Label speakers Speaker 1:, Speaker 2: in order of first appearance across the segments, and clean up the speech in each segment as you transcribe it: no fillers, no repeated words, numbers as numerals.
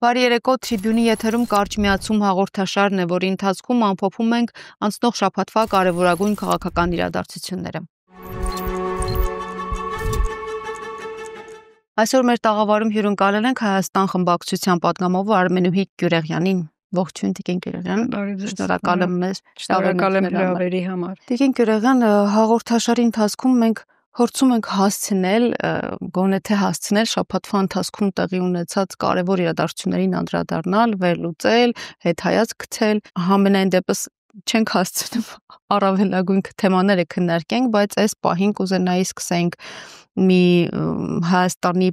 Speaker 1: Բարի երեկո, Tribune-ի եթերում կարճ միացում հաղորդաշարն է, որի ընթացքում ամփոփում ենք անցնող շաբաթվա կարևորագույն քաղաքական իրադարձությունները։ Այսօր մեր տաղավարում հյուրընկալել ենք Հայաստան խմբակցության պատգամավոր Արմենուհի Գյուրեղյանին։ Ողջույն Տիկին Գյուրեղյան։ Շնորհակալ եմ մեզ
Speaker 2: հրավերի համար։
Speaker 1: Տիկին Գյուրեղյան, հաղորդաշարի ընթացքում մենք փորձում ենք հասցնել, գոնե թե հասցնել շաբաթվա ընթացքում տեղի ունեցած կարևոր իրադարձություններին անդրադառնալ, վերլուծել, հետհայաց գցել, համենայն դեպս չենք հասցնում առավելագույն թեմաները քննարկենք, բայց այս պահին կուզենայի սկսենք մի Հայաստանի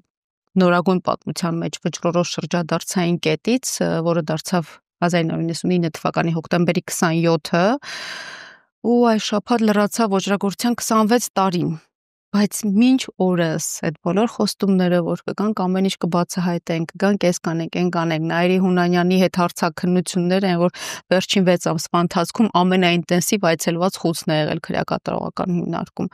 Speaker 1: նորագույն պատմության մեջ վճռորոշ շրջադարձային կետից, որը դարձավ 1999 թվականի հոկտեմբերի 27-ը, ու այս շաբաթ լրացավ ոճրագործության 26 տարին, բայց մինչ օրս այդ բոլոր խոստումները, որ կգանք ամեն ինչ կբացահայտենք, կգանք էս կանենք, այն կանենք, Նաիրի Հունանյանի հետ հարցաքննություններ են, որ վերջին 6 ամսվա ընթացքում ամենաինտենսիվ այցելված խուցն է եղել քրեակատարողական հիմնարկում։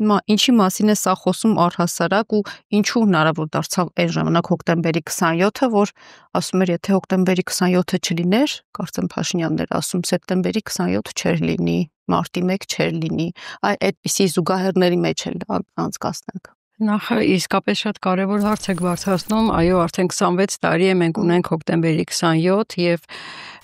Speaker 1: Հիմա ինչի մասին է սա խոսում առհասարակ ու ինչու հնարավոր դարձավ այն ժամանակ հոկտեմբերի 27-ը, որ ասում էր, եթե հոկտեմբերի 27-ը չլիներ, կարծեմ Փաշինյանն էր ասում, սեպտեմբերի 27 չէր լինի, մարտի 1 չէր լինի, այդպիսի զուգահեռների մեջ էլ անցկացնենք։
Speaker 2: Նախ իսկապես շատ կարևոր հարց եք բարձրացնում, այո, արդեն 26 տարի է մենք ունենք հոկտեմբերի 27 եւ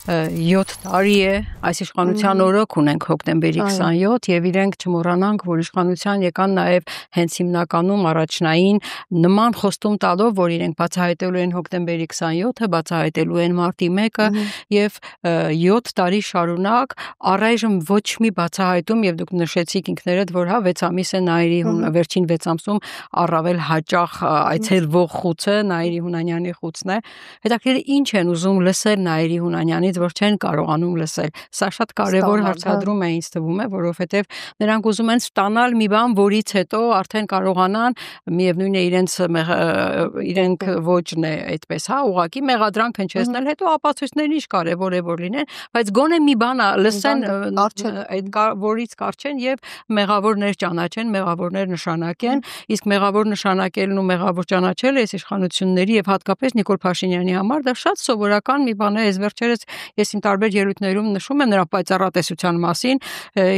Speaker 2: 7 տարի է այս իշխանության օրոք ունենք հոկտեմբերի 27 եւ իրենք չմոռանանք, որ իշխանության եկան նաեւ հենց հիմնականում առաջնային նման խոստում տալով, որ իրենք բացահայտելու են հոկտեմբերի 27-ը, բացահայտելու են մարտի 1-ը եւ 7 տարի շարունակ առայժմ ոչ մի բացահայտում եւ դուք նշեցիք ինքներդ, որ 6 ամիս է Նաիրի վերջին 6 ամսում առավել հաճախ այցելվող խուցը Նաիրի Հունանյանի խուցն է։ Հետաքրքիր ինչ են ուզում լսել Նաիրի Հունանյանից, որ չեն կարողանում լսել։ Սա շատ կարևոր հարցադրում է ինձ թվում է, որովհետև նրանք ուզում են ստանալ մի բան, որից հետո արդեն կարողանան միևնույն է իրենք ոչն է այդպես, հա, ուղղակի մեղադրանք հնչեցնել, հետո ապացույցներն ինչ կարևոր է որ լինեն, բայց գոնե մի բան լսեն այդ որից կարճեն եւ մեղավորներ ճանաչեն, մեղավորներ նշանակեն, իսկ մեղավոր նշանակելն ու մեղավոր ճանաչելը այս իշխանությունների եւ հատկապես Նիկոլ Փաշինյանի համար դա շատ սովորական մի բան է, այս վերջերս ես իմ տարբեր ելույթներում նշում եմ նրա պայծառատեսության մասին,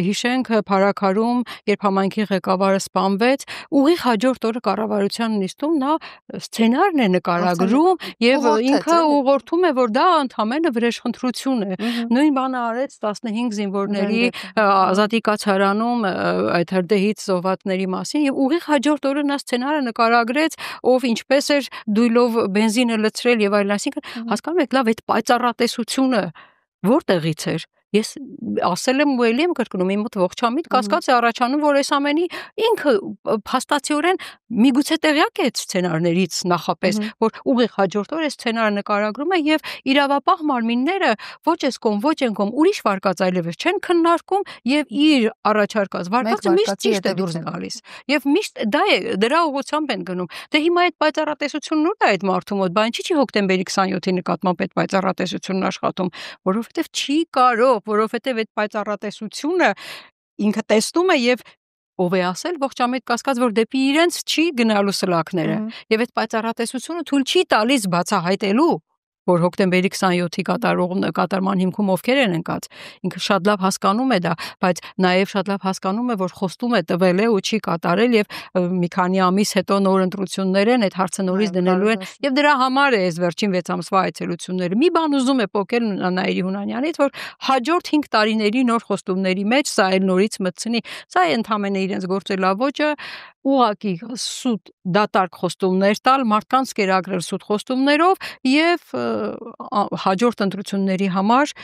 Speaker 2: հիշենք Փարաքարում, երբ համայնքի ղեկավարը սպանվեց, ուղիղ հաջորդ օրը կառավարության նիստում նա սցենարն է նկարագրում եւ ինքը ուղղորդում է, որ դա ընդհանրապես վրեժխնդրություն է։ Նույն բանը արեց 15 զինվորների ազատի կացարանում այդ հրդեհից զոհվածների մասին եւ ուղիղ հաջորդ օրը նա սցենարը նկարագրեց, ով ինչպես էր դույլով բենզինը լցրել եւ այլն, այսինքն հասկանում եք, լավ, այդ պայծառատեսությունը որտեղից էր։ Ես ասել եմ ու ելի եմ կրկնում, իմ մոտ ողջամիտ կասկած է առաջանում, որ այս ամենի ինքը փաստացիորեն միգուցե տեղյակ է այդ սցենարներից նախապես, որ ուղիղ հաջորդ օր այս սցենարը նկարագրում է եւ իրավապահ մարմինները ոչ այս կողմ, ոչ այն կողմ ուրիշ վարկած այլևս չեն քննարկում եւ իր առաջարկած վարկածը միշտ ճիշտ է դուրս գալիս։ Եվ միշտ դա է, դրա ուղղությամբ են գնում։ Դե հիմա այդ պայծառատեսությունն ուր է այդ մարդու մոտ, բան չի հոկտեմբերի 27-ի նկատմամբ այդ պայծառատեսությունն աշխատում, որովհետեւ չի կարող, որովհետև այդ պայծառատեսությունը ինքը տեսնում է եւ ով է ասել ողջամիտ կասկած, որ դեպի իրենց չի գնալու սլաքները եւ այդ պայծառատեսությունը թույլ չի տալիս բացահայտելու, որ հոկտեմբերի 27-ի կատարման հիմքում ովքեր են ընկած, ինքը շատ լավ հասկանում է դա, բայց նաև շատ լավ հասկանում է, որ խոստում է տվել է ու չի կատարել եւ մի քանի ամիս հետո նոր ընտրություններ են, այդ հարցը նորից դնելու են եւ դրա համար է այս վերջին 6 ամսվա այցելությունները։ Մի բան ուզում է փոկել Նաիրի Հունանյանից, որ հաջորդ 5 տարիների նոր խոստումների մեջ սա էլ նորից մտցնի, սա է ընդհանրապես իրենց գործելավոճը, ուղղակի սուտ դատարկ խոստումներ տալ, մարդկանց կերակրել սուտ խոստումներով եւ հաջորդ ընտրությունների համար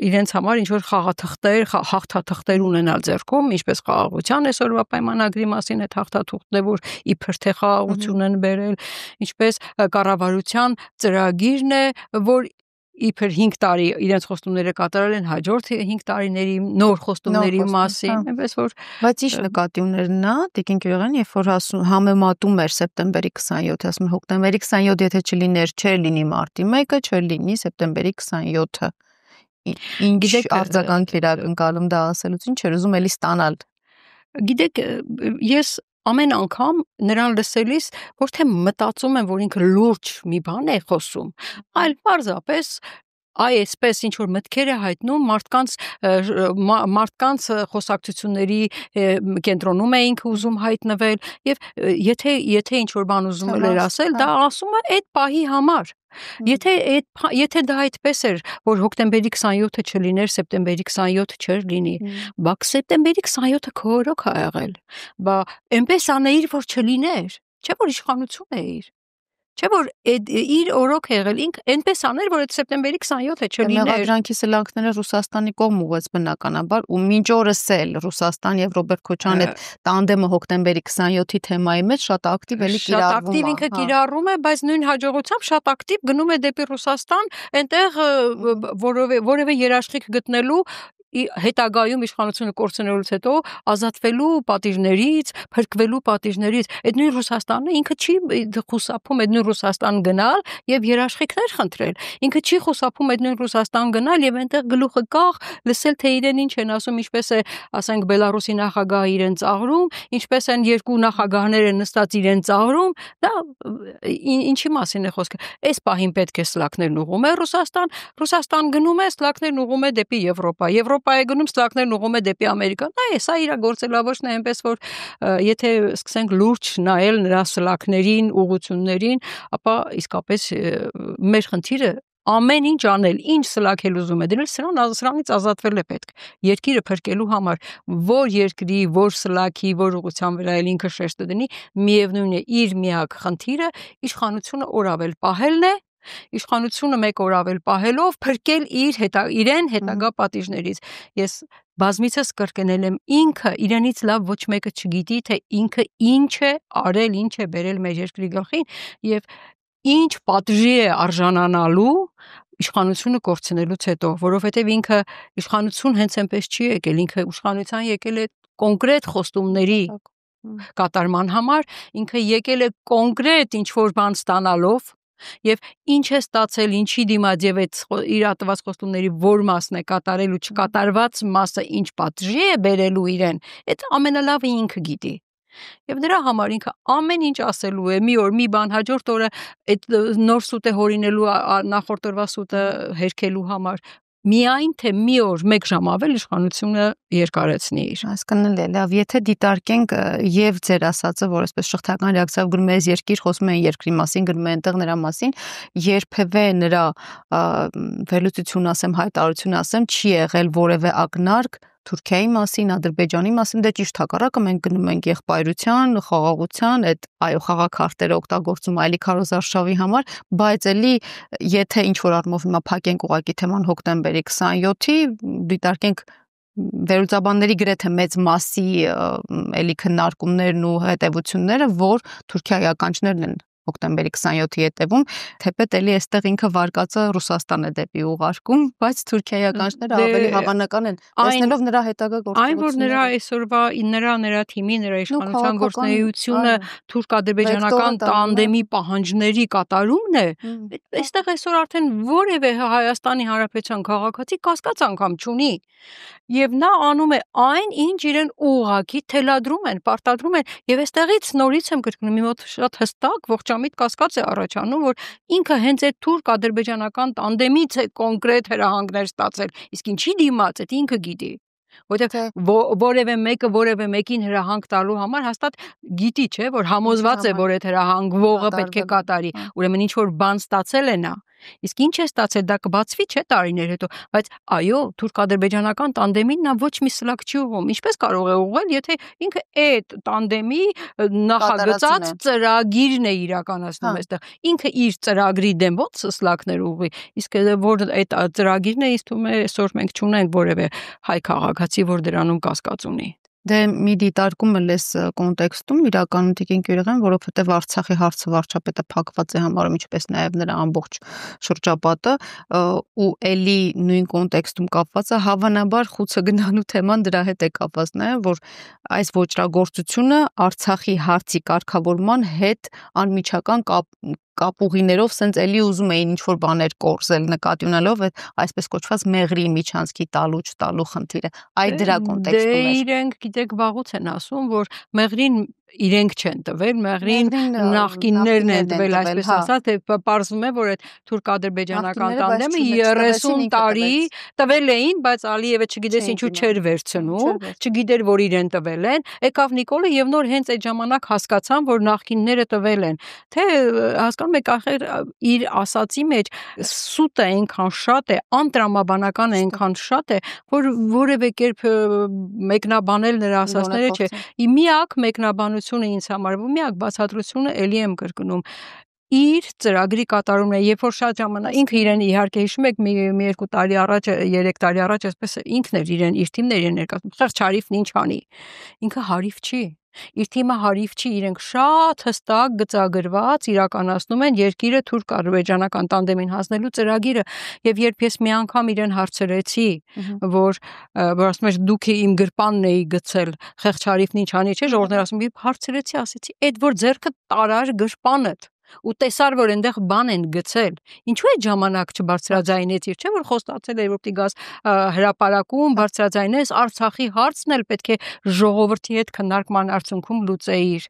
Speaker 2: իրենց համար ինչ որ խաղաթղթեր, հաղթաթղթեր ունենալ ձեռքում, ինչպես խաղաղության այսօրվա պայմանագրի մասին այդ հաղթաթղթերը, որ իբր թե խաղաղություն են բերել, ինչպես կառավարության ծրագիրն է, որ իբր 5 տարի իրենց խոստումները կատարել են, հաջորդ 5 տարիների նոր խոստումների մասին, այնպես որ
Speaker 1: բայց ինչ նկատի ուներ նա, Տիկին Գյուրեղյան, երբ որ համեմատում էր սեպտեմբերի 27-ը, ասում հոկտեմբերի 27 եթե չլիներ, չէր լինի մարտի 1-ը, չէր լինի սեպտեմբերի 27-ը։ Ինչ արձագանք էր ակնկալում դա ասելուց, ինչ էր ուզում էլի ստանալ։
Speaker 2: Գիտեք, ես ամեն անգամ նրան լսելիս ոչ թե մտածում եմ, որ ինքը լուրջ մի բան է խոսում, այլ պարզապես այսպես ինչ որ մտքեր է հայտնում մարդկանց խոսակցությունների կենտրոնում է ինքը ուզում հայտնվել եւ եթե ինչ որ բան ուզում էր ասել, դա ասում է այդ պահի համար։ Եթե դա այդպես էր, որ հոկտեմբերի 27-ը չլիներ, սեպտեմբերի 27-ը չէր լինի, բա սեպտեմբերի 27-ը քո օրոք ա եղել, բա այնպես անեիր, որ չլիներ, չէ՞ որ իշխանություն էիր։ Չէ՞ որ իր օրոք եղել ինքը այնպես աներ, որ այդ սեպտեմբերի 27-ը չլիներ։
Speaker 1: Մեղադրանքի սլանքները Ռուսաստանի կողմ ուղղեց բնականաբար, ու մինչ օրս էլ Ռուսաստան եւ Ռոբերտ Քոչարյանի այդ տանդեմը հոկտեմբերի 27-ի թեմայի մեջ շատ ակտիվ էլի կիրառվում է։
Speaker 2: Շատ ակտիվ ինքը կիրառում է, բայց նույն հաջողությամբ շատ ակտիվ գնում է դեպի Ռուսաստան, այնտեղ որևէ երաշխիք գտնելու հետագայում իշխանությունը կորցնելուց հետո ազատվելու պատիժներից, փրկվելու պատիժներից, այդ նույն Ռուսաստանը ինքը չի խուսափում այդ նույն Ռուսաստան գնալ եւ երաշխիքներ խնդրել։ Ինքը չի խուսափում այդ նույն Ռուսաստան գնալ եւ այնտեղ գլուխը կաղ լսել թե իրեն ինչ են ասում, ինչպես է, ասենք, Բելարուսի նախագահը իրեն ծաղրում, ինչպես են երկու նախագահները նստած իրեն ծաղրում, դա ինչի մասին է խոսքը։ Այս պահին պետք է սլաքներն ուղում է Ռուսաստան գնում է, սլաքներն ուղում է դեպի Եվրոպա, Եվրոպայի գնում սլաքներն ուղում է դեպի Ամերիկա։ Դա է, սա իր գործելավոճն է, այնպես որ եթե սկսենք լուրջ նայել նրա սլաքներին, ուղղություններին, ապա իսկապես մեր խնդիրը ամեն ինչ անել, ինչ սլաքել ուզում է դնել, սրանից ազատվել է պետք։ Երկիրը փրկելու համար, որ երկրի, որ սլաքի, որ ուղղության վրա էլ ինքը շեշտը դնի, միևնույն է իր միակ խնդիրը իշխանությունը օրավել պահելն է, իշխանությունը մեկ օր ավել պահելով փրկել իրեն հետագա պատիժներից։ Ես բազմիցս կրկնել եմ, ինքը իրենից լավ ոչ մեկը չգիտի, թե ինքը ինչ է արել, ինչ է բերել մեր երկրի գլխին եւ ինչ պատժի է արժանանալու իշխանությունը կորցնելուց հետո, որովհետեւ ինքը իշխանություն հենց այնպես չի եկել, ինքը իշխանության եկել է կոնկրետ խոստումների կատարման համար, ինքը եկել է կոնկրետ ինչ որ բան ստանալով եւ ինչ է ստացել, ինչի դիմաց եւ այդ իր ատված խոստումների որ մասն է կատարել ու չկատարված մասը ինչ պատժի է բերելու իրեն, այդ ամենալավը ինքը գիտի։ Եվ նրա համար ինքը ամեն ինչ ասելու է, մի օր մի բան, հաջորդ օրը այդ նոր սուտ է հորինելու, նախորդ օրվա սուտը հերքելու համար, միայն թե մի օր, մեկ ժամ ավել իշխանությունը երկարեցնի իր։
Speaker 1: Հասկանալի է, լավ, եթե դիտարկենք եւ ձեր ասածը, որ այսպես շղթական ռեակցիայով գրում ես երկիր, խոսում են երկրի մասին, գրում են այնտեղ նրա մասին, երբևէ նրա վերլուծություն ասեմ, հայտարարություն ասեմ, չի եղել որևէ ակնարկ Թուրքիայի մասին, Ադրբեջանի մասին, դե ճիշտ հակառակը մենք գնում ենք եղբայրության, խաղաղության, այդ այո խաղաքարտերը օգտագործում այլի քարոզարշավի համար, բայց էլի եթե ինչ որ առումով հիմա փակենք ուղակի թեման հոկտեմբերի 27-ի, դիտարկենք վերլուծաբանների գրեթե մեծ մասի էլի քննարկումներն ու հետևությունները, որ Թուրքիայի ականջներն են հոկտեմբերի 27-ի հետևում, թեպետ էլի այստեղ ինքը վարկածը Ռուսաստան է դեպի ուղարկում, բայց Թուրքիայի ականջները ավելի հավանական են, տեսնելով նրա հետագա գործողությունները։
Speaker 2: Այն որ նրա այսօրվա նրա թիմի, նրա իշխանության գործունեությունը թուրք-ադրբեջանական տանդեմի պահանջների կատարումն է, այստեղ այսօր արդեն որևէ Հայաստանի Հանրապետության քաղաքացի կասկած անգամ չունի։ Եվ նա անում է այն, ինչ իրեն ուղղակի թելադրում են, պարտադրում են, եւ այստեղից նորից եմ կրկնում, մի մոտ շատ հստակ ողջամիտ կասկած է առաջանում, որ ինքը հենց այդ թուրք-ադրբեջանական տանդեմից է կոնկրետ հրահանգներ ստացել, իսկ ինչի դիմաց, այդ ինքը գիտի։ Որտեղ որևէ մեկը որևէ մեկին հրահանգ տալու համար հաստատ գիտի, չէ, որ համոզված է, որ այդ հրահանգվողը պետք է կատարի, ուրեմն ինչ որ բան ստացել է նա։ Իսկ ինչ է ստացել, դա կբացվի, չէ, տարիներ հետո, բայց այո, թուրք-ադրբեջանական տանդեմին նա ոչ մի սլաք չի ուղղում։ Ինչպես կարող է ուղղել, եթե ինքը այդ տանդեմի նախագծած ծրագիրն է իրականացնում այստեղ։ Ինքը իր ծրագրի դեմ ո՞նց սլաքներ ուղղի։ Իսկ որ այդ ծրագիրն է, ինձ թվում է, այսօր մենք չունենք որևէ հայ քաղաքացի, որ դրանում կասկած ունի։
Speaker 1: Դե մի դիտարկում էլ էս կոնտեքստում իրականում Տիկին Գյուրիղյան, որովհետև Արցախի հարցը վարչապետը փակված է համարում, ինչպես նաև նրա ամբողջ շրջապատը, ու էլի նույն կոնտեքստում կապված է, հավանաբար խուցը գնալու թեման դրա հետ է կապված նաև, որ այս ոճրագործությունը Արցախի հարցի կարգավորման հետ անմիջական կապուղիներով սենց էլի ուզում էին ինչ-որ բաներ կորզել նկատի ունելով այդ այսպես կոչված մեղրի միջանցքի տալու չտալու խնդիրը։ Այդ դրա կոնտեքստում է։
Speaker 2: Դե իրենք գիտեք վաղուց են ասում, որ մեղրին իրենք չեն տվել, մեղրին նախկիններն են տվել, այսպես ասած, թե պարզվում է, որ այդ թուրք-ադրբեջանական տանդեմը 30 տարի տվել էին, բայց Ալիևը չգիտես ինչու չէր վերցնում, չգիտեր, որ իրեն տվել են, եկավ Նիկոլը եւ նոր հենց այդ ժամանակ հասկացան, որ նախկինները տվել են, թե հասկանում եք, ախր իր ասացի մեջ սուտը այնքան շատ է, անտրամաբանական այնքան շատ է, որ որևէ կերպ մեկնաբանել նրա ասածները չէ։ Միակ մեկնաբանությունը ինձ համար, միակ բացատրությունը էլի եմ կրկնում, իր ծրագրի կատարումն է, երբ որ շատ ժամանակ ինքը իրեն իհարկե հիշում եք մի 2 տարի առաջ, 3 տարի առաջ այսպես ինքն էր իրեն իր թիմն էր ներկայացնում, խեղճ Հարիֆն ինչ անի։ Ինքը Հարիֆ չի։ Իր թիմը Հարիֆ չի, իրենք շատ հստակ գծագրված իրականացնում են երկիրը թուրք-ադրբեջանական տանդեմին հասնելու ծրագիրը, եւ երբ ես մի անգամ իրեն հարցրեցի, որ ասում էր դուք իմ գրպանն էի գցել, խեղճ Հարիֆն ինչ անի, չէ՞, ժողովուրդն ասում, երբ հարցրեցի, ասեցի, այդ որ ձեռքը տարար գրպանդ ու տեսար, որ այնտեղ բան են գցել, ինչու է ժամանակ չբարձրաձայնեցիր, չէ՞ որ խոստացել էր, որ պիտի գաս հրապարակում բարձրաձայնես, Արցախի հարցն էլ պետք է ժողովրդի հետ քննարկման արդյունքում լուծեիր։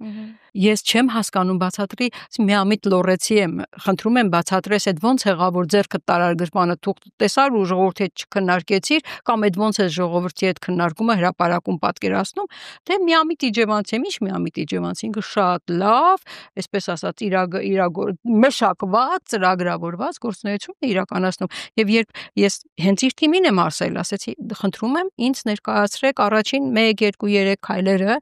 Speaker 2: Ես չեմ հասկանում, բացատրի, միամիտ լոռեցի եմ, խնդրում եմ բացատրես, այդ ոնց եղավ, որ ձեռքը տարար գրպանը թուղթ տեսար ու ժողովրդի հետ չքննարկեցիր, կամ այդ ոնց է ժողովրդի հետ քննարկումը հրապարակում պատկերացնում, թե միամիտ իջևանց եմ, ինչ միամիտ իջևանց, ինքը շատ լավ, այսպես ասած, մշակված, ծրագրավորված գործունեություն է իրականացնում, եւ երբ ես հենց իր թիմին եմ ասել, ասեցի, խնդրում եմ ինձ ներկայացրեք առաջին 1, 2, 3 քայլերը,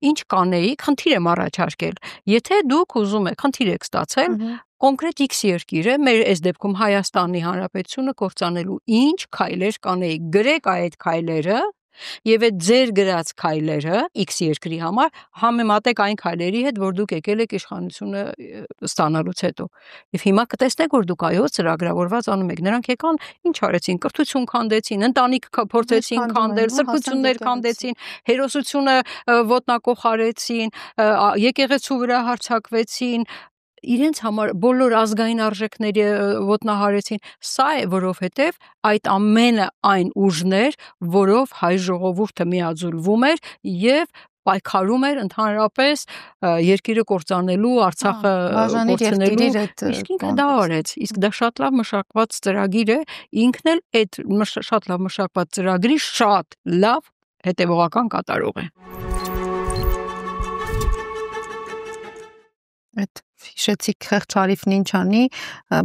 Speaker 2: ինչ կանեիք, խնդիր եմ առաջարկել, եթե դուք ուզում եք, խնդիր եք ստացել, կոնկրետ X երկիրը, մեր այս դեպքում Հայաստանի Հանրապետությունը կործանելու ինչ քայլեր կանեիք, գրեք այդ քայլերը եւ այդ ձեր գրած քայլերը X երկրի համար համեմատեք այն քայլերի հետ, որ դուք եկել եք իշխանությունը ստանալուց հետո։ Եվ հիմա կտեսնեք, որ դուք այո ծրագրավորված անում եք։ Նրանք եկան, ինչ արեցին, կրթություն քանդեցին, ընտանիք փորձեցին քանդել, սրբություններ քանդեցին, հերոսությունը ոտնակոխարեցին, եկեղեցու վրա հարձակվեցին, իրենց համար բոլոր ազգային արժեքների ոտնահարեցին, սա է, որովհետև այդ ամենը այն ուժներ, որով հայ ժողովուրդը միաձուլվում էր եւ պայքարում էր ընդհանրապես երկիրը կործանելու, Արցախը կորցնելու, իսկ ինքը դա արեց, իսկ դա շատ լավ մշակված ծրագիր է, ինքն էլ այդ շատ լավ մշակված ծրագրի շատ լավ հետևողական կատարող է։
Speaker 1: Այդ հիշեցիք խեղճ Հարիֆն ինչ անի,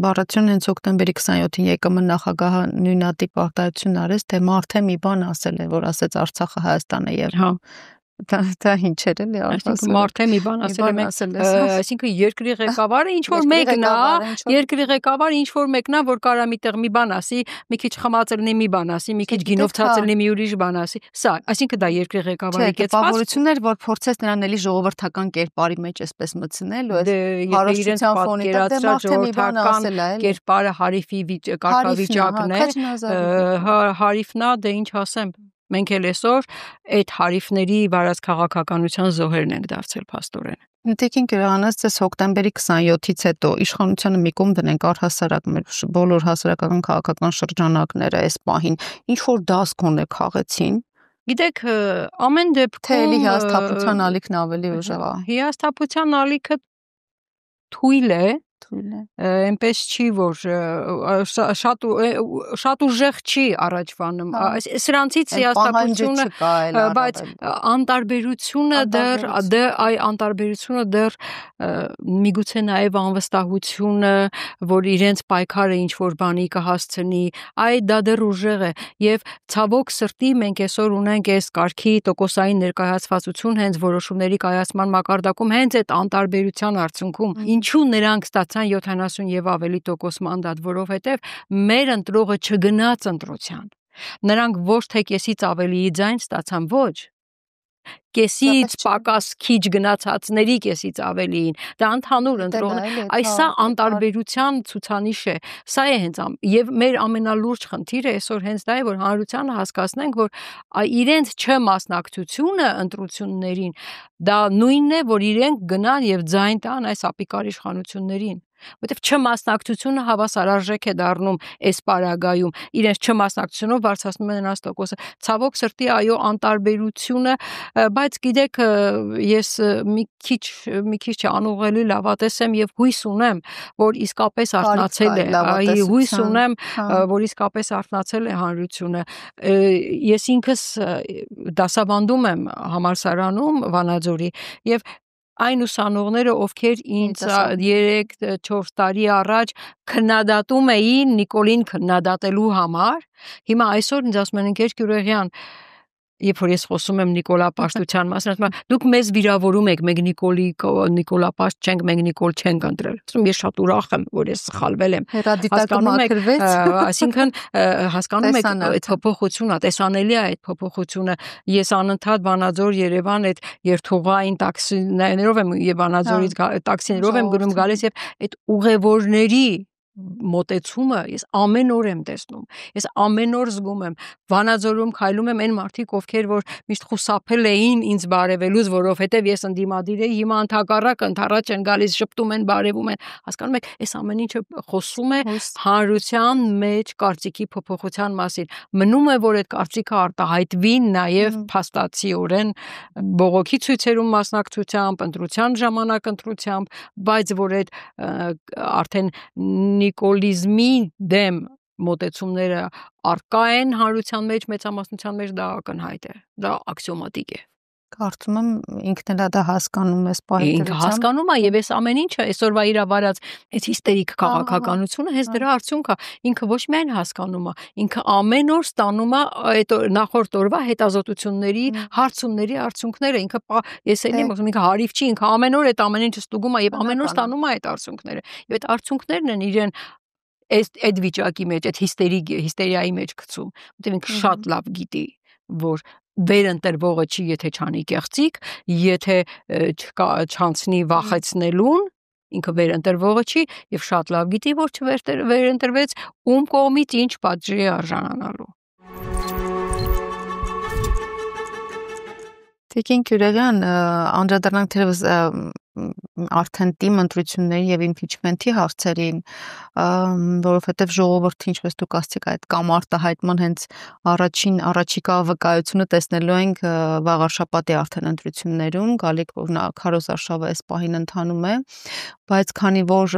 Speaker 1: բառացիոն հենց հոկտեմբերի 27-ին ԵԿՄ նախագահը նույնատիպ արտահայտություն արեց, թե մարդը մի բան ասել է, որ ասեց Արցախը Հայաստան է եւ դա ինչ էր էլի
Speaker 2: Այսինքն մարդը մի բան ասել է, այսինքն երկրի ղեկավարը ինչ որ մեկն է, երկրի ղեկավարը ինչ որ մեկն է, որ կարա միտեղ մի բան ասի, մի քիչ խմածել լինի մի բան ասի, մի քիչ գինով ցածել լինի մի ուրիշ բան ասի, սա, այսինքն դա երկրի ղեկավարի
Speaker 1: կեցվածությունն էր, որ փորձեց նրան էլի ժողովրդական կերպարի մեջ էսպես մտցնել ու այս հարստության ֆոնի տակ
Speaker 2: ժողովրդական կերպարը Հարիֆի կարգավիճակն է, Հարիֆն է, դե ինչ ասեմ, մենք էլ այսօր այդ Հարիֆների վարած քաղաքականության զոհերն ենք դարձել փաստորեն։
Speaker 1: Տիկին Կիրանաց, ցես հոկտեմբերի 27-ից հետո իշխանությունը մի կողմ դնենք առհասարակ մեր բոլոր հասարակական քաղաքական շրջանակները այս պահին ինչ որ դաս կոնե քաղեցին։
Speaker 2: Գիտեք, ամեն դեպքում
Speaker 1: թե էլի հիասթափության ալիքն ավելի ուժեղ է։
Speaker 2: Հիասթափության ալիքը թույլ է, այնպես չի, որ շատ ուժեղ չի առաջվանում, սրանցից հիասթափությունը, բայց անտարբերությունը դեռ միգուցե նաև անվստահությունը, որ իրենց պայքարը ինչ որ բանի կհասցնի, դա դեռ ուժեղ է եւ ցավոք սրտի մենք այսօր ունենք այս կարգի տոկոսային ներկայացվածություն հենց որոշումների կայացման մակարդակում հենց այդ անտարբերության արդյունքում, ինչու նրանք ստացան 70 եւ ավելի տոկոս մանդատ, որովհետեւ մեր ընտրողը չգնաց ընտրության։ Նրանք ոչ թե կեսից ավելի ձայն ստացան, ոչ։ Կեսից պակաս քիչ գնացածների կեսից ավելիին, դա ընդհանուր ընտրողն, սա անտարբերության ցուցանիշ է, սա է հենց եւ մեր ամենալուրջ խնդիրը այսօր հենց դա է, որ հանրությանը հասկացնենք, որ իրենց չմասնակցությունը ընտրություններին, դա նույնն է, որ իրենք գնան եւ ձայն տան այս ապիկար իշխանություններին։ որովհետև չմասնակցությունը հավասարարժեք է դառնում այս պարագայում, իրենց չմասնակցությունով բարձրացնում են նրանց տոկոսը։ Ցավոք սրտի, այո, անտարբերությունը, բայց գիտեք, ես մի քիչ անուղղելի լավատես եմ եւ հույս ունեմ, որ իսկապես արթնացել է, հույս ունեմ, որ իսկապես արթնացել է հանրությունը։ Ես ինքս դասավանդում եմ համալսարանում Վանաձորի եւ այն ուսանողները, ովքեր ինձ 3-4 տարի առաջ քննադատում էին Նիկոլին քննադատելու համար, հիմա այսօր ինձ ասում են ընկեր Գյուրեղյան, երբ որ ես խոսում եմ Նիկոլապաշտության մասին, ասում եմ, դուք մեզ վիրավորում եք, մենք Նիկոլապաշտ չենք, մենք Նիկոլ չենք ընտրել։ Ասում ես շատ ուրախ եմ, որ ես սխալվել եմ։
Speaker 1: Հասկանում եք,
Speaker 2: այսինքն հասկանում եք այդ փոփոխությունը, տեսանելի է այդ փոփոխությունը։ Ես անընդհատ Վանաձոր Երևան այդ երթուղային տաքսիներով եմ եւ Վանաձորից տաքսիներով եմ գնում գալիս եւ այդ ուղևորների մոտեցումը ես ամեն օր եմ տեսնում, ես ամեն օր զգում եմ, Վանաձորում քայլում եմ այն մարդիկ, ովքեր որ միշտ խուսափել էին ինձ բարևելուց, որովհետև ես ընդդիմադիր էի, հիմա ընդհակառակը ընդառաջ են գալիս, շփտում են, բարևում են, հասկանում եք, այս ամեն ինչը խոսում է հանրության մեջ կարծիքի փոփոխության մասին, մնում է, որ այդ կարծիքը արտահայտվի նաև փաստացիորեն բողոքի ցույցերում մասնակցությամբ, ընտրության ժամանակ ընտրությամբ, բայց որ այդ արդեն նիկոլիզմի դեմ մոտեցումները արկա են հանրության մեջ, մեծամասնության մեջ դա ակնհայտ է, դա աքսիոմատիկ է։
Speaker 1: Կարծում եմ ինքն էլ դա հասկանում է սպահի
Speaker 2: դրությամբ։ Ինքը հասկանում է եւ այս ամեն ինչը այսօրվա իր վարած այս հիստերիկ քաղաքականությունը հենց դրա արդյունքն է։ Ինքը ոչ միայն հասկանում է, ինքը ամեն օր ստանում է այդ նախորդ օրվա հետազոտությունների, հարցումների արդյունքները, ինքը ես էլ եմ ասում, ինքը հարիվ չի, ինքը ամեն օր այդ ամեն ինչը ստուգում է եւ ամեն օր ստանում է այդ արդյունքները։ Եվ այդ արդյունքներն են իրեն այդ վիճակի մեջ, այդ հիստերիայի մեջ գցում, որտեղ ինքը շատ լավ գիտի, որ վերընտրվողը չի, եթե չանի կեղծիք, եթե չանցնի վախեցնելուն, ինքը վերընտրվողը չի եւ շատ լավ գիտի, որ չվերընտրվեց ում կողմից ինչ պատժի արժանանալու։
Speaker 1: Տիկին Գյուրեղյան, անդրադառնանք թերևս արդեն տիմ ընտրությունների եւ իմպիչմենթի հարցերին, որովհետեւ ժողովուրդը, ինչպես դուք ասացիք, այդ կամ արտահայտման հենց առաջիկա վկայությունը տեսնելու ենք վաղ շաբաթի արդեն ընտրություններում, գալիք որ նա Քարոզ Արշավը այս պահին ընթանում է, բայց քանի որ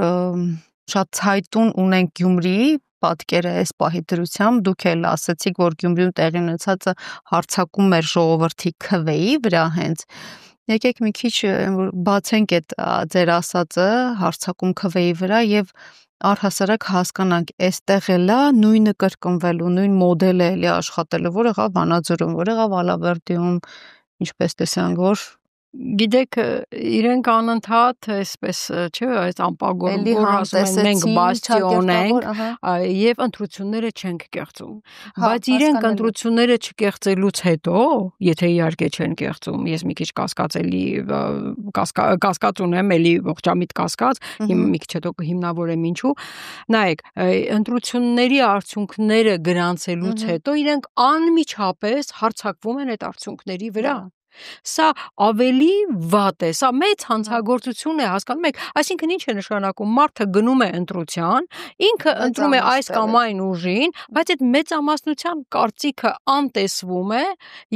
Speaker 1: շատ ցայտուն ունենք Գյումրիի պատկերը այս պահի դրությամբ, դուք էլ ասացիք, որ Գյումրիում տեղի ունեցածը հարձակում էր ժողովրդի քվեի վրա հենց։ Եկեք մի քիչ բացենք այդ ձեր ասածը հարձակում քվեի վրա եւ առհասարակ հասկանանք, այստեղ էլա նույնը կրկնվելու, նույն մոդելը էլի աշխատելու, որ եղավ Վանաձորում, որ եղավ Ալավերդիում, ինչպես տեսանք, որ
Speaker 2: Գիտեք, իրենք անընդհատ այսպես, չէ, այս ամպագորգոր ասում են մենք բաստիոն ենք եւ ընտրությունները չենք կեղծում։ Բայց իրենք ընտրությունները չկեղծելուց հետո, եթե իհարկե չեն կեղծում, ես մի քիչ կասկած ունեմ, էլի ողջամիտ կասկած, մի քիչ հետո կհիմնավորեմ ինչու։ Նայեք, ընտրությունների արդյունքները գրանցելուց հետո իրենք անմիջապես հարձակվում են այդ արդյունքների վրա։ Սա ավելի վատ է, սա մեծ հանցագործություն է, հասկանում եք, այսինքն ինչ է նշանակում, մարդը գնում է ընտրության, ինքը ընտրում է այս կամ այն ուժին, բայց այդ մեծամասնության կարծիքը անտեսվում է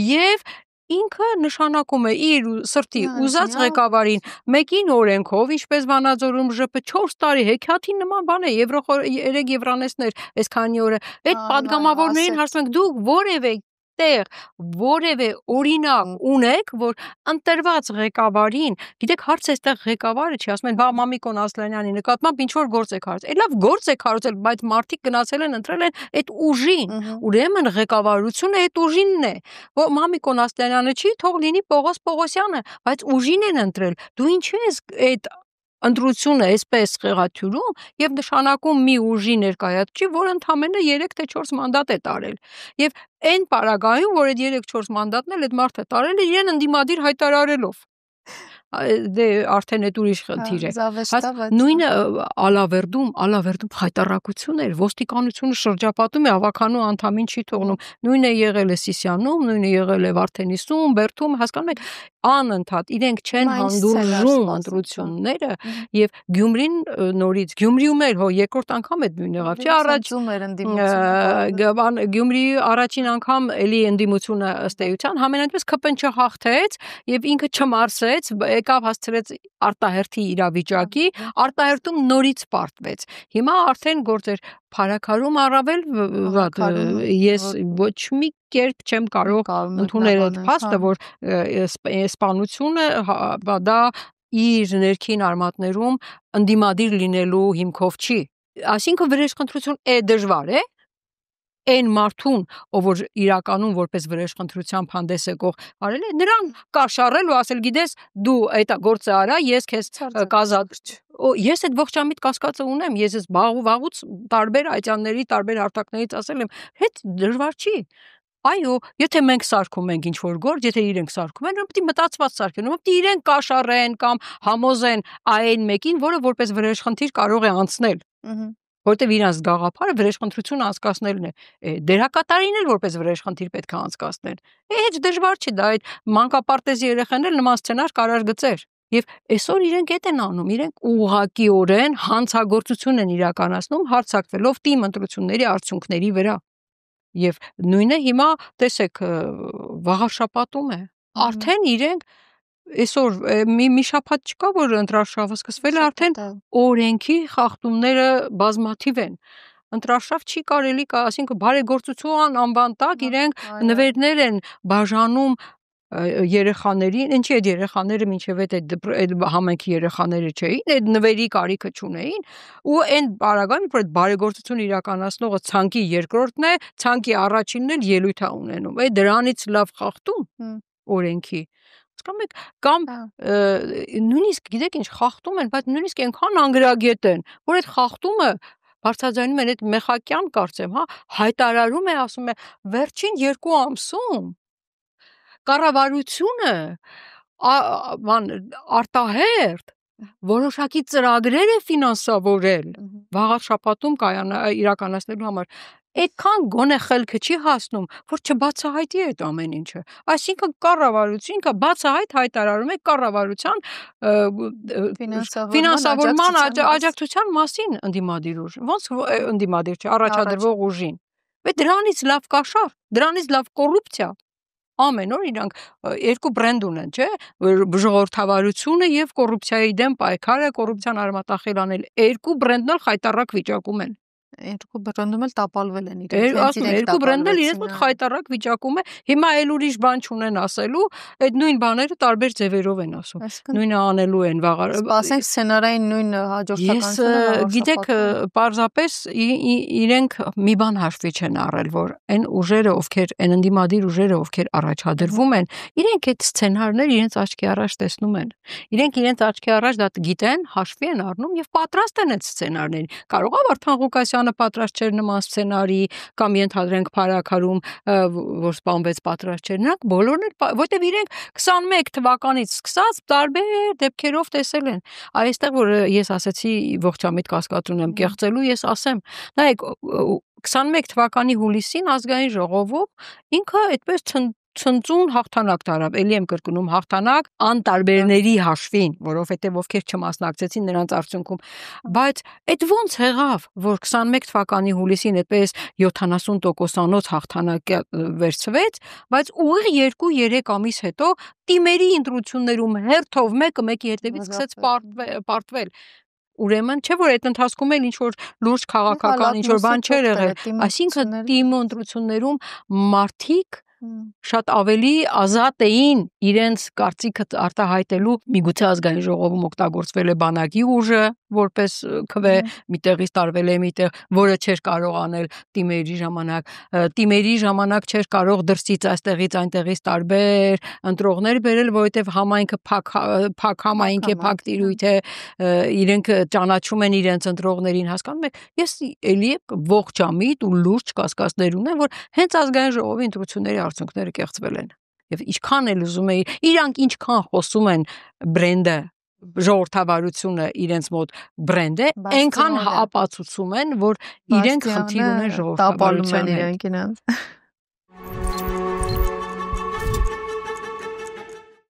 Speaker 2: եւ ինքը նշանակում է իր սրտի ուզած ղեկավարին մեկին օրենքով, ինչպես Վանաձորում ԺՊ 4 տարի հեքիաթի նման բան է, երեք Եվրանեսներ այսքանի օրը, այդ падգամավորներին հարցնում ենք, դուք որևէ տեղ որևէ օրինակ ունեք, որ ընտրված ղեկավարին, գիտեք, հարց էստեղ ղեկավարը չի, ասում են, բա Մամիկոն Ասլանյանի նկատմամբ ինչ որ գործ եք հարցել։ Այդ լավ գործ եք հարցել, բայց մարդիկ գնացել են ընտրել են այդ ուժին։ Ուրեմն ղեկավարությունը այդ ուժինն է։ Որ Մամիկոն Ասլանյանը չի, թող լինի Պողոս Պողոսյանը, բայց ուժին են ընտրել։ Դու ինչու ես այդ ընտրությունը այսպես խեղաթյուրում եւ նշանակում մի ուժի ներկայացուցիչ, որ ընդամենը 3 թե 4 մանդատ է տարել։ Եվ այն պարագայում, որ այդ 3-4 մանդատն էլ այդ մարդը տարել է իրեն ընդդիմադիր հայտարարելով։ Դե արդեն այդ ուրիշ խնդիր է։ Նույնը Ալավերդում հայտարարություն էր, ոստիկանությունը շրջապատում է, ավականու անդամին չի թողնում։ Նույնը եղել է Սիսիանում, նույնը եղել է Վարդենիսում, Բերդում, հասկանում եք, անընդհատ իրենք չեն հանդուրժում ընտրությունները եւ Գյումրին նորից Գյումրիում էր երկրորդ անգամ այդ նույնն եղավ չի առաջ Գյումրիի առաջին անգամ էլի ընդդիմությունը ըստ էության համենայնպես ԿՊ-ն չհաղթեց եւ ինքը չմարսեց եկավ հասցրեց արտահերթի իրավիճակի արտահերթում նորից պարտվեց հիմա արդեն գործեր փարակարում առավել վատ ես ոչ մի կերպ չեմ կարող ընդունել այդ փաստը որ սպանությունը դա իր ներքին արմատներում ընդդիմադիր լինելու հիմքով չի այսինքն վրեժխնդրություն դժվար է այն մարդուն ով որ իրականում որպես վրեժխնդրությամբ հանդես եկող արել է նրան կաշառել ու ասել գիտես դու այդ գործը արա ես քեզ կազատ ես այդ ողջամիտ կասկածը ունեմ ես վաղուց տարբեր այցանների տարբեր հարթակներից ասել եմ հետ դժվար չի այո եթե մենք սարքում ենք ինչ որ գործ եթե իրենք սարքում են պետք է մտածված սարքեն պետք է իրենք կաշառեն կամ համոզեն այն մեկին որը որպես վրեժխնդիր կարող է անցնել որտեվ իրանց գաղափարը վրեժխնդրություն անցկացնելն է դերակատարին էլ որպես վրեժխնդիր պետք է անցկացնեն հեչ դժվար չի դա այդ մանկապարտեզի երեխաներ նման սցենար կարար գծեր եւ այսօր իրենք այդ են անում իրենք ուղղակիորեն հանցագործություն են իրականացնում հարձակվելով թիմ ընտրությունների արդյունքների վրա եւ նույնը հիմա տեսեք վաղաշապատում է արդեն իրենք այսօր մի շաբաթ չկա որ ընտրարշավը սկսվել է արդեն օրենքի խախտումները բազմաթիվ են ընտրարշավ չի կարելի ասինքն բարեգործություն անվան տակ իրենք նվերներ են բաժանում երեխաներին ինչի այդ երեխաները մինչև այդ համայնքի երեխաները չէին այդ նվերի կարիքը չունեին ու այն բարագայում որ այդ բարեգործություն իրականացնողը ցանկի երկրորդն է ցանկի առաջինն էլ ելույթ է ունենում այդ դրանից լավ խախտում օրենքի կամ նույնիսկ գիտեք ինչ խախտում են բայց նույնիսկ այնքան անգրագետ են որ այդ խախտումը բարձրաձայնում են այդ մեխակյան կարծեմ հայտարարում է ասում է վերջին 2 ամսում կառավարությունը արտահերթ որոշակի ծրագրեր է ֆինանսավորել վաղաշապատում իրականացնելու համար այդքան գոնե խելքը չի հասնում որ չբացահայտի այդ ամեն ինչը այսինքն կառավարությունը բացահայտ հայտարարում է կառավարության ֆինանսավորման աջակցության մասին ընդդիմադիր ուժ ոնց ընդդիմադիր չէ առաջադրվող ուժին բայց դրանից լավ կաշառ դրանից լավ կոռուպցիա ամեն օր իրանք երկու բրենդ ունեն, չէ՞, ժողովրդավարությունը եւ կոռուպցիայի դեմ պայքարը, կոռուպցիան արմատախիլ անել, երկու բրենդն էլ խայտարակ վիճակում են։
Speaker 1: Երկու բրենդում էլ տապալվել են իրենք։
Speaker 2: Ասում եմ, երկու բրենդն էլ իրենց մոտ խայտարակ վիճակում է։ Հիմա էլ ուրիշ բան չունեն ասելու, այդ նույն բաները տարբեր ձևերով են ասում։ Նույնը անելու են վաղ։
Speaker 1: Սպասենք սցենարային նույն հաջորդականությունը։
Speaker 2: Գիտեք, պարզապես իրենք մի բան հաշվի չեն առել, որ այն ուժերը, ովքեր այն ընդդիմադիր ուժերը, ովքեր առաջադրվում են, իրենք այդ սցենարները իրենց աչքի առաջ տեսնում են։ Իրենք իրենց աչքի առաջ դա գիտեն, հաշվի են առնում եւ պատրաստ են այդ սցենարներին։ Կարող է Վարդան Ղուկասյանը պատրաստ չէր նման սցենարի կամ ենթադրենք Փարաքարում, որ սպանվեց պատրաստ չէր։ Նրանք բոլորն էլ, որտեվ իրենք 21 թվականից սկսած տարբեր դեպքերով տեսել են։ Այստեղ որ ես ասացի ողջամիտ կասկած ունեմ կեղծելու, ես ասեմ, նայեք 21 թվականի հուլիսին ազգային ժողովում ինքը այդպես ցնծուն հաղթանակ տարավ, էլի եմ կրկնում հաղթանակ անտարբերների հաշվին, որովհետև ովքեր չմասնակցեցին նրանց արդյունքում, բայց այդ ոնց եղավ, որ 21 թվականի հուլիսին այդպես 70%-անոց հաղթանակ վերցվեց, բայց ուղիղ 2-3 ամիս հետո տիմերի ընտրություններում հերթով մեկի հետևից սկսեց պարտվել Ուրեմն չէ որ այդ ընթացքում էլ ինչ որ լուրջ քաղաքական ինչ որ բան չէր եղել, այսինքն տիմի ընտրություններում մարդիկ շատ ավելի ազատ էին իրենց կարծիքը արտահայտելու միգուցե ազգային ժողովում օգտագործվել է բանակի ուժը որպես քվե միտեղից տարվել է միտեղ որը չէր կարող անել տիմերի ժամանակ չէր կարող դրսից այստեղից այնտեղից տարբեր ընտրողներ բերել որովհետև համայնքը փակ համայնք է փակ տիրույթ է իրենք ճանաչում են իրենց ընտրողներին հասկանում եք ես էլի ողջամիտ ու լուրջ կասկածներ ունեմ որ հենց ազգային ժողովի ընտրությունների արդյունքները կեղծվել են եւ ինչքան էլ ուզում էի իրանք ինչքան խոսում են բրենդը ժողովրդավարությունը իրենց մոտ բրենդ է այնքան ապացուցում են որ իրենք խնդիր ունեն ժողովրդավարության հետ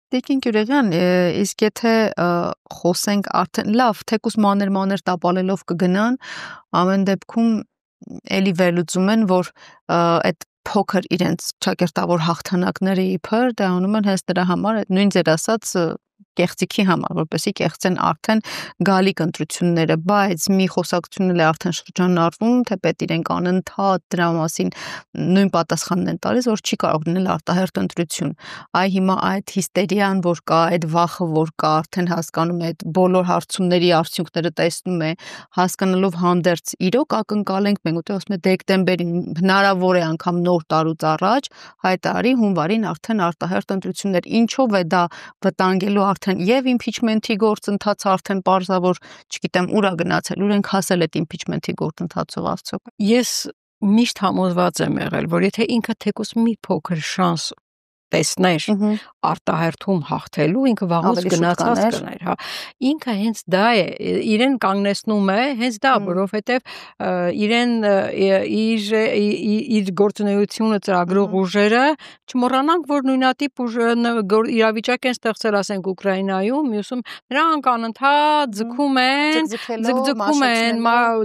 Speaker 1: Տիկին Գյուրեղյան, իսկ եթե խոսենք արդեն լավ, թեկուզ մանր տապալելով կգնան, ամեն դեպքում էլի վերլուծում են, որ այդ փոքր իրենց ճակերտավոր հաղթանակները իբր դա անում են հենց դրա համար, այդ նույն ձեր ասած կեղծիքի համար, որպեսզի կեղծեն արդեն գալիք ընտրությունները, բայց մի խոսակցություն էլ է արդեն շրջանառվում, թե պետք իրենք անընդհատ դրա մասին նույն պատասխանն են տալիս, որ չի կարող լինել արտահերթ ընտրություն։ Այ հիմա այդ հիստերիան, որ կա, այդ վախը, որ կա, արդեն հասկանում է այդ բոլոր հարցումների արդյունքները տեսնում է, հասկանալով հանդերձ իրոք ակնկալենք մենք, ուտե ասում է դեկտեմբերին հնարավոր է անգամ նոր տարուց առաջ հայտարարի հունվարին արդեն արտահերթ ընտրություններ։ Ինչով է դա վտանգելու արդեն եւ impeachment-ի գործընթացը արդեն պարզավոր, չգիտեմ, ուր է գնացել, ուր ենք հասել այդ impeachment-ի գործընթացով արդյոք։
Speaker 2: Ես միշտ համոզված եմ եղել, որ եթե ինքը թեկուզ մի փոքր շանս տեսներ արտահերթում հաղթելու, ինքը վաղուց գնացած կներ, հա։ Ինքը հենց դա է, իրեն կանգնեցնում է, հենց դա, որովհետև իրեն իր գործունեությունը ծրագրող ուժերը, չմոռանանք, որ նույնատիպ իրավիճակ են ստեղծել, ասենք Ուկրաինայում, մյուսում նրանք անընդհատ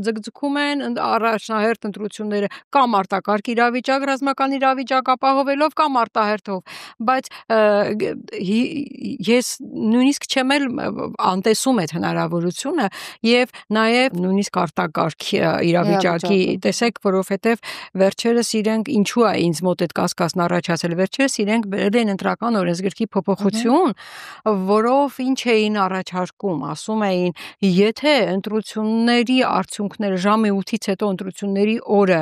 Speaker 2: ձգձգում են առաջնահերթ ընտրությունները կամ արտակարգ իրավիճակ, ռազմական իրավիճակ ապահովելով կամ արտահերթով, բայց ես նույնիսկ չեմ էլ անտեսում այդ հնարավորությունը եւ նաեւ նույնիսկ արտակարգ իրավիճակի տեսեք, որովհետեւ վերջերս իրենք ինչու է ինձ մոտ այդ կասկածն առաջացել, վերջերս իրենք բերել են ընտրական օրենսգրքի փոփոխություն, որով ինչ էին առաջարկում, ասում էին, եթե ընտրությունների արդյունքները ժամը 8-ից հետո ընտրությունների օրը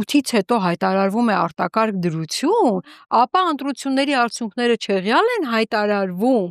Speaker 2: 8-ից հետո հայտարարվում է արտակարգ դրություն, ապա ընտրությունների արդյունքները չեղյալ են հայտարարվում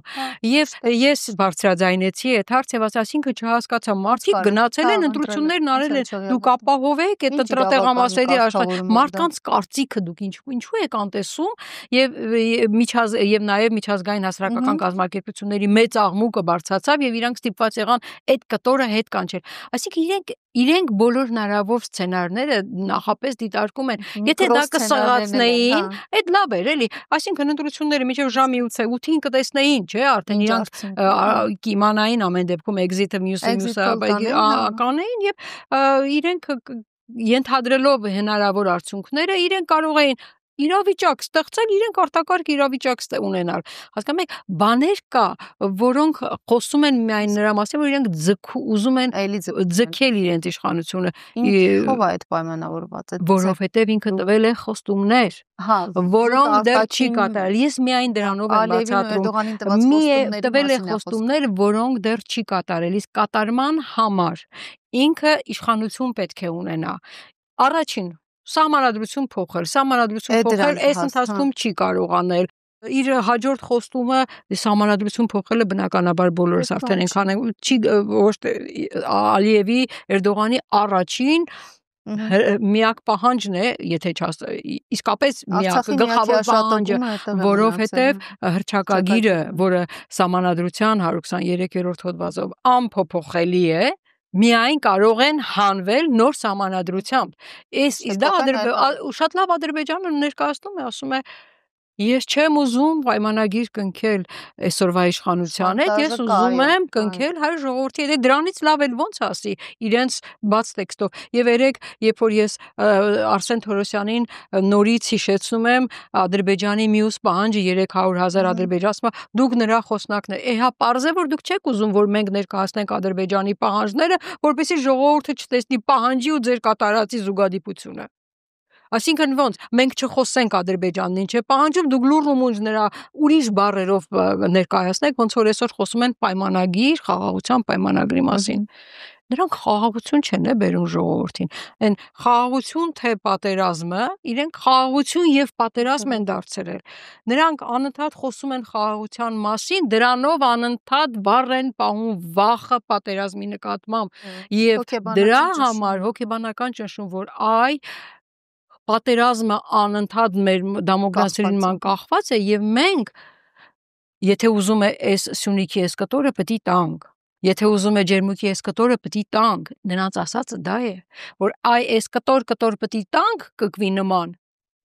Speaker 2: եւ ես բարձրաձայնեցի այդ հարցը եւ ասացինք չհասկացա մարդիկ գնացել են ընտրություններն արել են դուք ապահովեք այդ ընտրատեղամասերի աշխարհ մարդկանց կարծիքը դուք ինչու եք անտեսում եւ նաեւ միջազգային հասարակական կազմակերպությունների մեծ աղմուկը բարձրացավ եւ իրանք ստիպված եղան այդ կտորը հետ կանչել այսինքն իրենք բոլոր հնարավոր սցենարները նախապես դիտարկում են եթե դա կսղացնեին այդ լավ էր էլի այսինքն ընտրությունները մինչև ժամի 8-ին կտեսնեին չէ արդեն իրանք կիմանային ամեն դեպքում exit-ը մյուսը կանեին եւ իրենք ենթադրելով հնարավոր արդյունքները իրենք կարող էին իրավիճակ ստեղծել, իրենք արտակարգ իրավիճակ ունենալ։ Հասկանում եք, բաներ կա, որոնք խոսում են միայն նրա մասին, որ իրենք ուզում են ձգել իրենց իշխանությունը։
Speaker 1: Ինչով է այդ պայմանավորված է։
Speaker 2: Որովհետև ինքը տվել է խոստումներ, որոնք դեռ չի կատարել։ Ես միայն դրանով եմ բացատրում։ Տվել է խոստումներ, որոնք դեռ չի կատարել, իսկ կատարման համար ինքը իշխանություն պետք է ունենա։ Առաջին Սահմանադրություն փոխել, այս ընթացքում չի կարող անել։ Իր հաջորդ խոստումը սահմանադրություն փոխելը բնականաբար բոլորս արդեն այնքան չի ոչ թե Ալիևի Էրդողանի առաջին միակ պահանջն է, եթե իսկապես միակ գլխավոր պահանջը, որովհետև հռչակագիրը, որը սահմանադրության 123-րդ հոդվածով անփոփոխելի է, միայն կարող են հանվել նոր սահմանադրությամբ։ Իսկ դա շատ լավ Ադրբեջանը ներկայացնում է, ասում է ես չեմ ուզում պայմանագիր կնքել այսօրվա իշխանության հետ, ես ուզում եմ կնքել հայ ժողովրդի հետ, դրանից լավ էլ ոնց ասի իրենց բաց տեքստով։ Եվ երեք, երբ որ ես Արսեն Թորոսյանին նորից հիշեցնում եմ Ադրբեջանի մյուս պահանջը 300,000 ադրբեջանցի, դուք նրա խոսնակն եք։ Հա պարզ է, որ դուք չեք ուզում, որ մենք ներկայացնենք Ադրբեջանի պահանջները, որպեսզի ժողովուրդը չտեսնի պահանջի ու ձեր կատարածի զուգադիպությունը։ Այսինքն ոնց մենք չխոսենք Ադրբեջանին, չէ՞ պահանջում դուք լուր ու մունջ նրա ուրիշ բառերով ներկայացնեք, ոնց որ այսօր խոսում են պայմանագիր, խաղաղության պայմանագրի մասին։ Նրանք խաղաղություն չեն բերում ժողովրդին։ Այն խաղաղություն թե պատերազմը, իրենք խաղաղություն եւ պատերազմ են դարձրել։ Նրանք անընդհատ խոսում են խաղաղության մասին, դրանով անընդհատ բառ են պահում վախը պատերազմի նկատմամբ եւ դրա համար հոգեբանական ճնշում, որ պատերազմը անընդհատ մեր դեմոկրատիան կախված է եւ մենք եթե ուզում է այս Սյունիքի այս կտորը պետք է տանք եթե ուզում է ջերմուկի այս կտորը պետք է տանք նրանց ասածը դա է որ այս կտոր պետք է տանք կկվի նման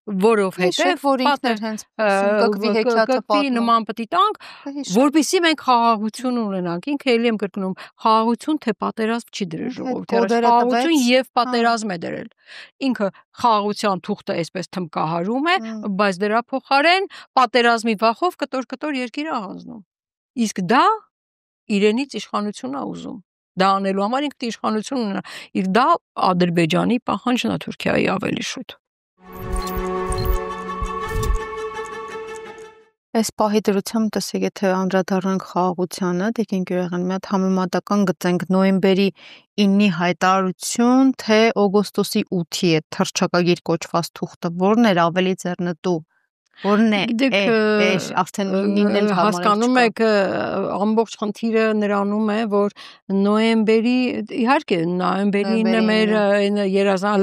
Speaker 2: որովհետև
Speaker 1: որ ինքն էր հենց կկվի հեքիաթը պատմում
Speaker 2: նման պիտի տանք, որպեսզի մենք խաղաղություն ունենանք։ Ինքը էլի եմ կրկնում, խաղաղություն թե պատերազմ չի դրել ժողովուրդը, խաղաղություն եւ պատերազմ է դրել։ Ինքը խաղաղության թուղթը այսպես թմկահարում է, բայց դրա փոխարեն պատերազմի վախով կտոր երկիրը հանձնում։ Իսկ դա իրենից իշխանություն է ուզում։ Դա անելու համար ինքը իշխանություն ունենա։ Իսկ դա Ադրբեջանի պահանջն է Թուրքիայի ավելի շուտ։
Speaker 1: Այս պահի դրությամբ տեսեք, եթե անդրադառնանք խաղաղությանը, դեկին գյուղեղեն մի հատ համեմատական գծենք նոյեմբերի 9-ի հայտարարություն, թե օգոստոսի 8-ի է թռչակագիր կոչված թուղթը, որն էր ավելի ձեռնտու, որն է արդեն ինքնել
Speaker 2: հասկանում եք, ամբողջ խնդիրը նրանում է, որ նոյեմբերի, իհարկե նոյեմբերին մեր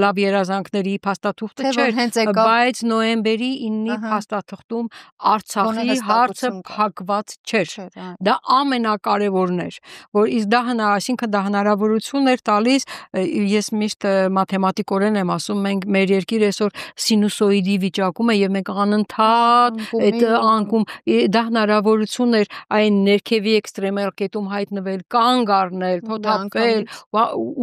Speaker 2: լավ երազանքների փաստաթուղթը չէր, բայց նոյեմբերի 9-ի փաստաթղթում Արցախի հարցը փակված չէր։ Դա ամենակարևորն էր, որ իսկ այսինքն դա հնարավորություն էր տալիս, ես միշտ մաթեմատիկորեն եմ ասում, մենք մեր երկիրը այսօր սինուսոիդի վիճակում է եւ մենք անընդհատ այդ անկում դա հնարավորություն էր այն ներքևի էքստրեմալ կետում հայտնվել, կանգ առնել, թոթափվել,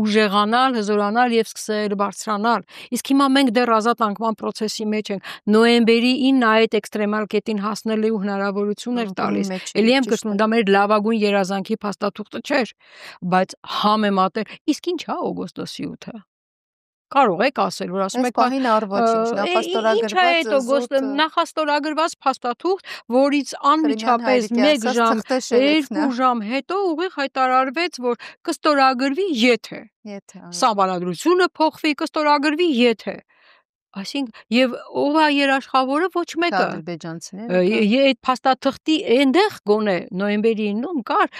Speaker 2: ուժեղանալ, հզորանալ եւ սկսել բարձրանալ։ Իսկ հիմա մենք դեռ ազատ անկման process-ի մեջ ենք։ Նոյեմբերի 9-ը այդ էքստրեմալ կետին հասնելու հնարավորություն էր տալիս։ Էլի եմ կրկնում, դա մեր լավագույն երազանքի փաստաթուղթը չէր, բայց համեմատել, իսկ ի՞նչ է օգոստոսի 8-ը։ Կարող եք ասել, որ ասում եք
Speaker 1: պահին
Speaker 2: նախաստորագրված փաստաթուղթ, որից անմիջապես 1 ժամ, 2 ժամ հետո ուղիղ հայտարարվեց, որ կստորագրվի եթե սահմանադրությունը փոխվի, կստորագրվի եթե։ Այսինքն եւ ով է երաշխավորը, ոչ մեկը
Speaker 1: ադրբեջանցիները։
Speaker 2: Այդ փաստաթղթի այնտեղ գոնե նոյեմբերի 9-ում կար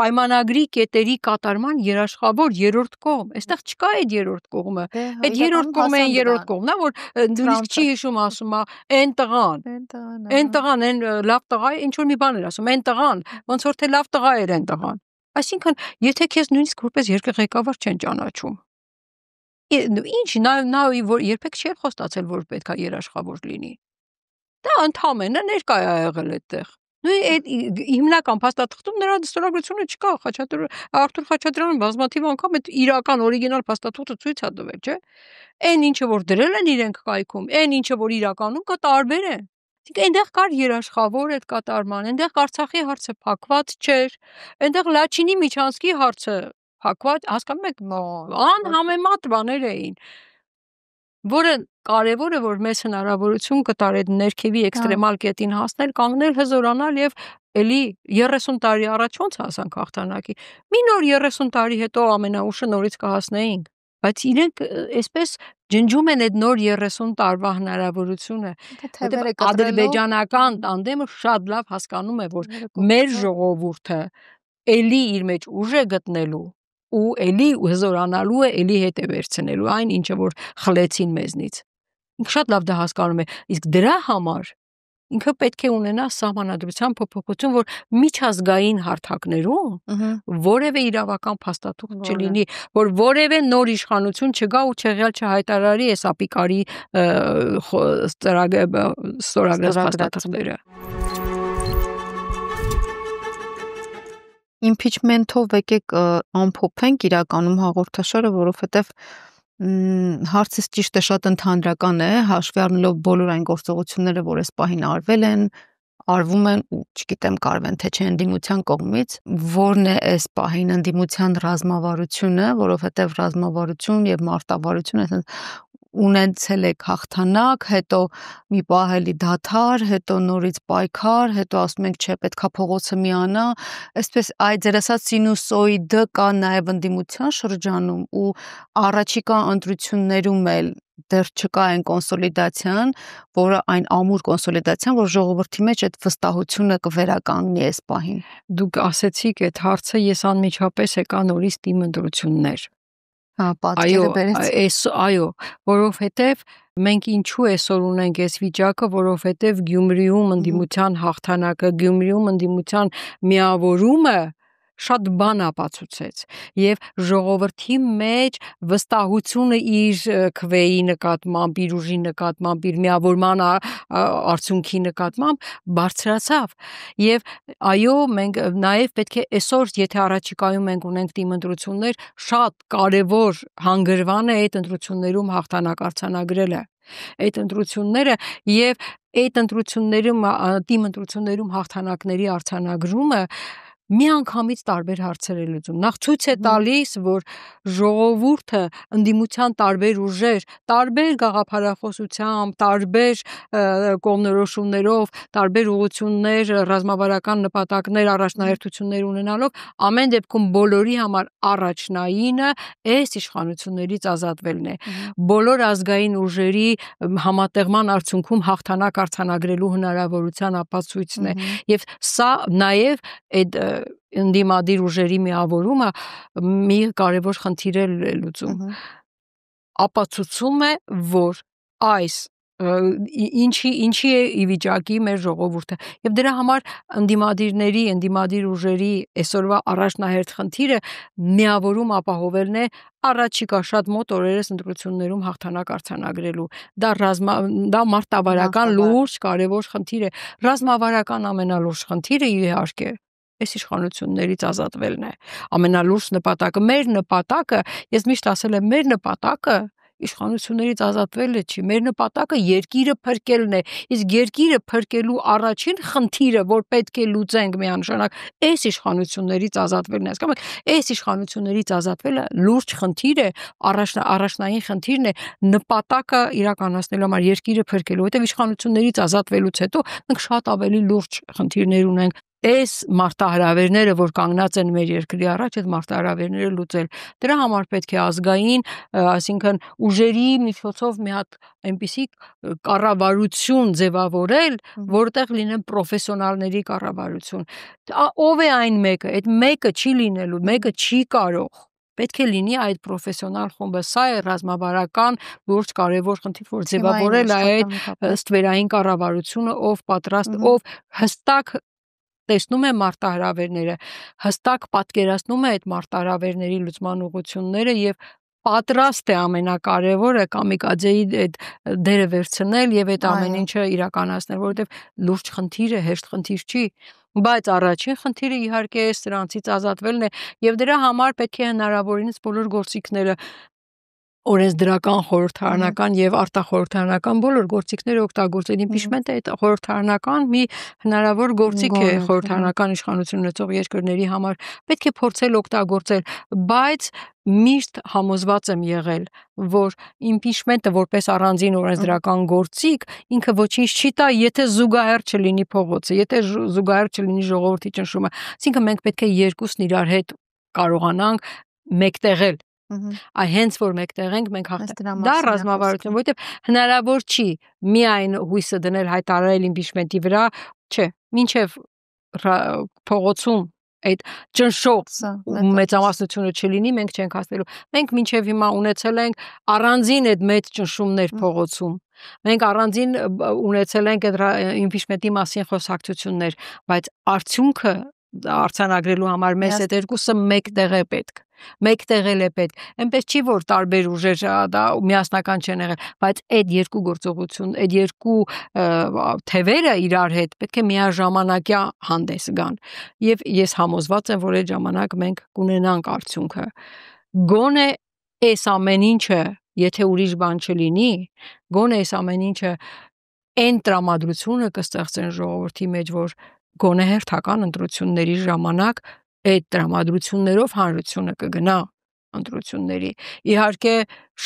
Speaker 2: պայմանագրի կետերի կատարման երաշխավոր երրորդ կողմ։ Այստեղ չկա այդ երրորդ կողմը։ Այդ երրորդ կողմը այն երրորդ կողմն է, որ նույնիսկ չի հիշում, ասում է այն տղան։ Այն տղան, այն լավ տղա է, ինչ որ մի բան էր ասում, այն տղան, ոնց որ թե լավ տղա էր այն տղան։ Այսինքն, եթե քեզ նույնիսկ որպես երկրի ղեկավար չեն ճանաչում, ինչ նա որ երբեք չի խոստացել, որ պետք է երաշխավոր լինի։ Դա ընդհանրապես ներկա է եղել այդտեղ։ Այդ հիմնական փաստաթղթում նրա ստորագրությունը չկա, Արթուր Խաչատրյանը բազմաթիվ անգամ այդ իրական օրիգինալ փաստաթուղթը ցույց է տվել, չէ՞։ Այն ինչը որ դրել են իրենք կայքում, այն ինչը որ իրականում կա տարբեր է։ Այնտեղ կար երաշխավոր այդ կատարման, այնտեղ Արցախի հարցը փակված չէր, այնտեղ Լաչինի Միչանսկի հարցը փակված, հասկանում եք, անհամեմատ բաներ էին, որը կարևորը որ մեծ հնարավորություն կտար այդ ներքևի էքստրեմալ կետին հասնել, կանգնել, հզորանալ եւ էլի 30 տարի առաջ ոնց հասանք հաղթանակի։ Մի նոր 30 տարի հետո ամենաուշը նորից կհասնեինք, բայց իրենք այսպես ջնջում են այդ նոր 30 տարվա հնարավորությունը։ Ադրբեջանական տանդեմը շատ լավ հասկանում է, որ մեր ժողովուրդը էլի իր մեջ ուժ է գտնելու ու էլի հզորանալու է, էլի հետ է վերցնելու այն, ինչը որ խլեցին մեզնից։ Ինքը շատ լավ դա հասկանում է, իսկ դրա համար ինքը պետք է ունենա սահմանադրության փոփոխություն, որ միջազգային հարթակներում որևէ իրավական փաստաթուղթ չլինի, որ որևէ նոր իշխանություն չգա ու չեղյալ չհայտարարի այս ապիկարի ստորագրած փաստաթղթերը։
Speaker 1: Impeachment-ով եկեք ամփոփենք իրականում հաղորդաշարը, որովհետև հարցս ճիշտ է շատ ընդհանրական է, հաշվի առնելով բոլոր այն գործողությունները, որ այս պահին արվել են, արվում են ու չգիտեմ կարվեն թե չէ ընդդիմության կողմից, որն է այս պահին ընդդիմության ռազմավարությունը, որովհետև ռազմավարություն եւ մարտավարություն այսինքն ունեցել եք հաղթանակ, հետո մի պահ էլի դադար, հետո նորից պայքար, հետո ասում ենք չէ, պետքա փողոցը միանա, այսպես այ ձեր ասած սինուսոիդը կա նաև ընդդիմության շրջանում ու առաջիկա ընտրություններում էլ դեռ չկա այն կոնսոլիդացիան, որը այն ամուր կոնսոլիդացիան, որ ժողովրդի մեջ այդ վստահությունը կվերականգնի այս պահին։
Speaker 2: Դուք ասեցիք այդ հարցը, ես անմիջապես եկա նորից թիմ ընտրություններ։
Speaker 1: Պատկերը բերեց։
Speaker 2: Այո, որովհետև մենք ինչու այսօր ունենք այս վիճակը, որովհետև Գյումրիում ընդդիմության հաղթանակը, Գյումրիում ընդդիմության միավորումը շատ բան ապացուցեց եւ ժողովրդի մեջ վստահությունը իր քվեի նկատմամբ, իր ուժի նկատմամբ, իր միավորման արդյունքի նկատմամբ բարձրացավ եւ այո մենք նաեւ պետք է այսօր եթե առաջիկայում մենք ունենք թիմ ընտրություններ շատ կարեւոր հանգրվան է այդ ընտրություններում հաղթանակ արձանագրելը այդ ընտրությունները եւ այդ ընտրություններում թիմ ընտրություններում հաղթանակների արձանագրումը միանգամից տարբեր հարցեր է լուծում։ Նախ ցույց է տալիս, որ ժողովուրդը ընդդիմության տարբեր ուժեր, տարբեր գաղափարախոսությամբ, տարբեր կողմնորոշումներով, տարբեր ուղղություններ, ռազմավարական նպատակներ, առաջնահերթություններ ունենալով, ամեն դեպքում բոլորի համար առաջնայինը այս իշխանություններից ազատվելն է։ Բոլոր ազգային ուժերի համատեղման արդյունքում հաղթանակ արձանագրելու հնարավորության ապացույցն է։ Եվ սա նաև այդ ընդդիմադիր ուժերի միավորումը մի կարևոր խնդիր է լուծում։ Ապացուցում է, որ այս ինչի է ի վիճակի մեր ժողովուրդը եւ դրա համար ընդդիմադիր ուժերի այսօրվա առաջնահերթ խնդիրը միավորում ապահովելն է առաջիկա շատ մոտ օրերս ընտրություններում հաղթանակ արձանագրելու դա մարտավարական լուրջ կարևոր խնդիր է ռազմավարական ամենալուրջ խնդիրը իհարկե այս իշխանություններից ազատվելն է ամենալուրջ նպատակը մեր նպատակը ես միշտ ասել եմ մեր նպատակը իշխանություններից ազատվելը չի մեր նպատակը երկիրը փրկելն է իսկ երկիրը փրկելու առաջին խնդիրը որ պետք է լուծենք միանշանակ այս իշխանություններից ազատվելն է հասկանում եք այս իշխանություններից ազատվելը լուրջ խնդիր է առաջնային խնդիրն է նպատակը իրականացնելու համար երկիրը փրկելու հետո իշխանություններից ազատվելուց հետո մենք շատ ավելի լուրջ խնդիրներ ունենք այս մարտահրավերները, որ կանգնած են մեր երկրի առաջ, այդ մարտահրավերները լուծել։ Դրա համար պետք է ազգային, այսինքն ուժերի միջոցով մի հատ այնպիսի կառավարություն ձևավորել, որտեղ լինեն պրոֆեսիոնալների կառավարություն։ Ով է այն մեկը, այդ մեկը չի լինելու, մեկը չի կարող պետք է լինի այդ պրոֆեսիոնալ խումբը, սա է ռազմավարական լուրջ կարևոր խնդիր, որ ձևավորել է այդ ստվերային կառավարությունը, ով պատրաստ, ով հստակ տեսնում է մարտահրավերները, հստակ պատկերացնում է այդ մարտահրավերների լուծման ուղղությունները եւ պատրաստ է ամենակարևորը կամիկաձեի այդ դերը վերցնել եւ այդ ամեն ինչը իրականացնել, որովհետեւ լուրջ խնդիր է, հեշտ խնդիր չի, բայց առաջին խնդիրը իհարկե է սրանցից ազատվելն է եւ դրա համար պետք է հնարավորինս բոլոր գործիքները օրենսդրական, խորհրդարանական եւ արտախորհրդարանական բոլոր գործիքները օգտագործել impeachment-ը այդ խորհրդարանական մի հնարավոր գործիք է խորհրդարանական իշխանություն ունեցող երկրների համար պետք է փորձել օգտագործել բայց միշտ համոզված եմ եղել որ impeachment-ը որպես առանձին օրենսդրական գործիք ինքը ոչինչ չի տա եթե զուգահեռ չլինի փողոցը եթե զուգահեռ չլինի ժողովրդի ճնշումը այսինքն մենք պետք է երկուսն իրար հետ կարողանանք մեկտեղել Այ հենց որ մեկտեղենք մենք հաղթենք դա ռազմավարություն որովհետև հնարավոր չի միայն հույսը դնել հայտարարել impeachment-ի վրա չէ մինչև փողոցում այդ ճնշող մեծամասնությունը չլինի մենք չենք հասնելու մենք մինչև հիմա ունեցել ենք առանձին այդ մեծ ճնշումներ փողոցում մենք առանձին ունեցել ենք այդ impeachment-ի մասին խոսակցություններ բայց արդյունքը արձանագրելու համար մեզ այդ երկուսը մեկտեղ է պետք մեկտեղել է պետք այնպես չի որ տարբեր ուժեր դա միասնական չեն եղել բայց այդ երկու գործողություն այդ երկու թևերը իրար հետ պետք է միաժամանակյա հանդես գան եւ ես համոզված եմ որ այդ ժամանակ մենք կունենանք արդյունքը գոնե այս ամեն ինչը եթե ուրիշ բան չլինի գոնե այս ամեն ինչը այն տրամադրությունը կստեղծեն ժողովրդի մեջ որ գոնե հերթական ընտրությունների ժամանակ այդ տրամադրություններով հանրությունը կգնա ընտրությունների իհարկե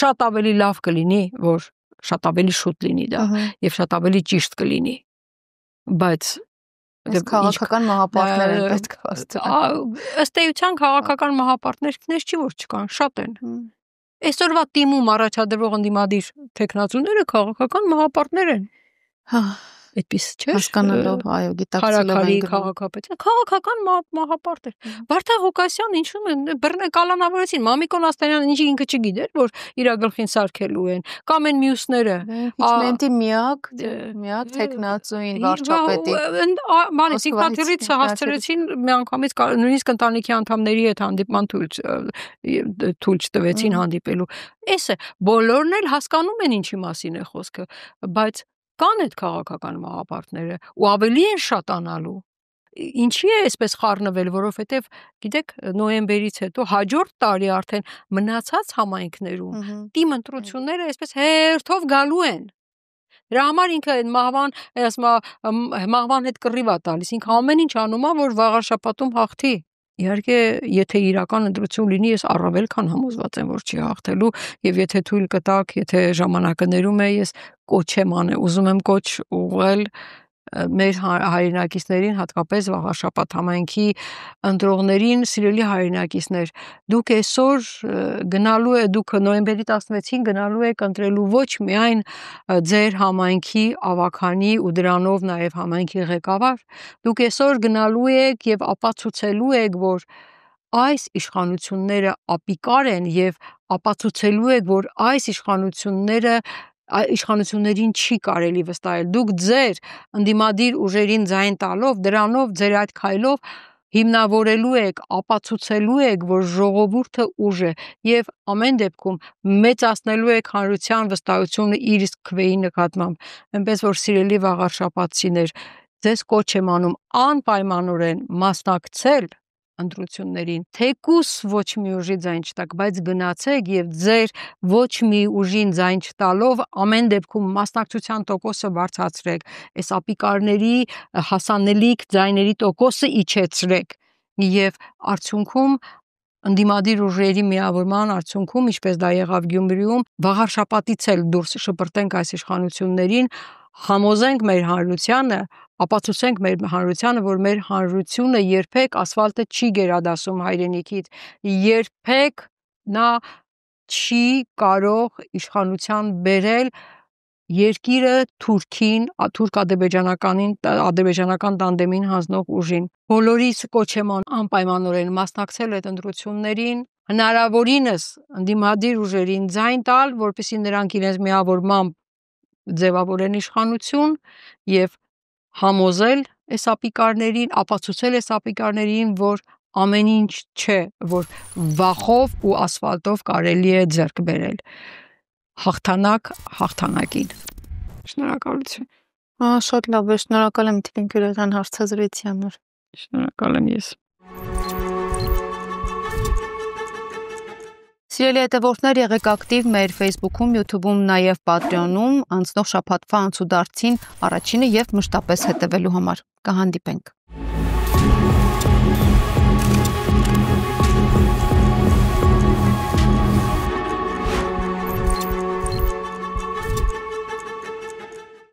Speaker 2: շատ ավելի լավ կլինի որ շատ ավելի շուտ լինի դա եւ շատ ավելի ճիշտ կլինի բայց
Speaker 1: քաղաքական մահապարտներ են պետք
Speaker 2: ըստ էության քաղաքական մահապարտներ չի որ չկան շատ են այսօրվա թիմում առաջադրվող ընդդիմադիր տեխնացուները քաղաքական մահապարտներ են այդպես չէ։
Speaker 1: Հասկանալով, այո, գիտակցելով
Speaker 2: են քաղաքապետը, քաղաքական մահապարտ էր։ Վարդան Ղուկասյան ինչու են կալանավորեցին, Մամիկոն Աստանյանը ինչի ինքը չգիտեր, որ իր գլխին սարքելու են, կամ են մյուսները։
Speaker 1: Իմպիչմենտի միակ տեխնացուին վարչապետի։
Speaker 2: Մանից ինքնաթիռից հասցրեցին միանգամից նույնիսկ ընտանիքի անդամների հետ հանդիպման թույլ չտվեցին հանդիպելու։ Էսը բոլորն էլ հասկանում են ինչի մասին է խոսքը, բայց կան այդ քաղաքական մահապարտները ու ավելի են շատանալու։ Ինչի է այսպես խառնվել, որովհետև գիտեք նոյեմբերից հետո հաջորդ տարի արդեն մնացած համայնքներում թիմ ընտրությունները այսպես հերթով գալու են։ Դրա համար ինքը այդ մահվան հետ կռիվ է տալիս, ինքը ամեն ինչ անում է, որ վաղ շաբաթում հաղթի։ Իհարկե, եթե իրական ընտրություն լինի, ես առավել քան համոզված եմ, որ չի հաղթելու, եւ եթե թույլ կտակ, եթե ժամանակը ներում է, ես կոչ եմ անել, ուզում եմ կոչ ուղղել մեր հայրենակիցներին, հատկապես վաղաշաբաթ համայնքի ընտրողներին, սիրելի հայրենակիցներ, դուք այսօր դուք նոյեմբերի 16-ին գնալու եք ընտրելու ոչ միայն ձեր համայնքի ավագանի ու դրանով նաև համայնքի ղեկավար, դուք այսօր գնալու եք եւ ապացուցելու եք, որ այս իշխանությունները ապիկար են եւ ապացուցելու եք, որ այս իշխանություններին չի կարելի վստահել։ Դուք ձեր ընդդիմադիր ուժերին ձայն տալով, դրանով ձեր այդ քայլով հիմնավորելու եք, ապացուցելու եք, որ ժողովուրդը ուժ է եւ ամեն դեպքում մեծացնելու եք հանրության վստահությունը իր քվեի նկատմամբ։ Այնպես որ սիրելի վաղարշապատցիներ, ձեզ կոչ եմ անում անպայմանորեն մասնակցել ընտրություններին, թեկուս ոչ մի ուժի ձայն չտաք, բայց գնացեք եւ ձեր ոչ մի ուժին ձայն չտալով ամեն դեպքում մասնակցության տոկոսը բարձրացրեք, այս ապիկարների հասանելիք ձայների տոկոսը իջեցրեք եւ արդյունքում ընդդիմադիր ուժերի միավորման արդյունքում, ինչպես դա եղավ Գյումրիում, վաղարշապատից էլ դուրս շպրտենք այս իշխանություններին, համոզենք մեր հանրությանը, ապացուցենք մեր հանրությանը, որ մեր հանրությունը երբեք ասֆալտը չի գերադասում հայրենիքից, երբեք նա չի կարող իշխանության բերել երկիրը Թուրքին, ադրբեջանական տանդեմին հանձնող ուժին։ Բոլորիս կոչ եմ անպայմանորեն մասնակցել այդ ընտրություններին, հնարավորինս ընդդիմադիր ուժերին ձայն տալ, որպեսզի նրանք իրենց միավորմամբ ձևավորեն իշխանություն եւ համոզել այս ապիկարներին, ապացուցել այս ապիկարներին, որ ամեն ինչ չէ, որ վախով ու ասֆալտով կարելի է ձեռք բերել։ Հաղթանակ հաղթանակին։ Շնորհակալություն։
Speaker 1: Շատ լավ է, շնորհակալ եմ Տիկին Գյուրեղյան հարցազրույցի համար։
Speaker 2: Շնորհակալ եմ ես։
Speaker 1: Սիրելի հետևորդներ, եղեք ակտիվ մեր Facebook-ում, YouTube-ում, նաև Patreon-ում, անցնող շաբաթվա անցուդարձին առաջինը եւ մշտապես հետևելու համար։ Կհանդիպենք։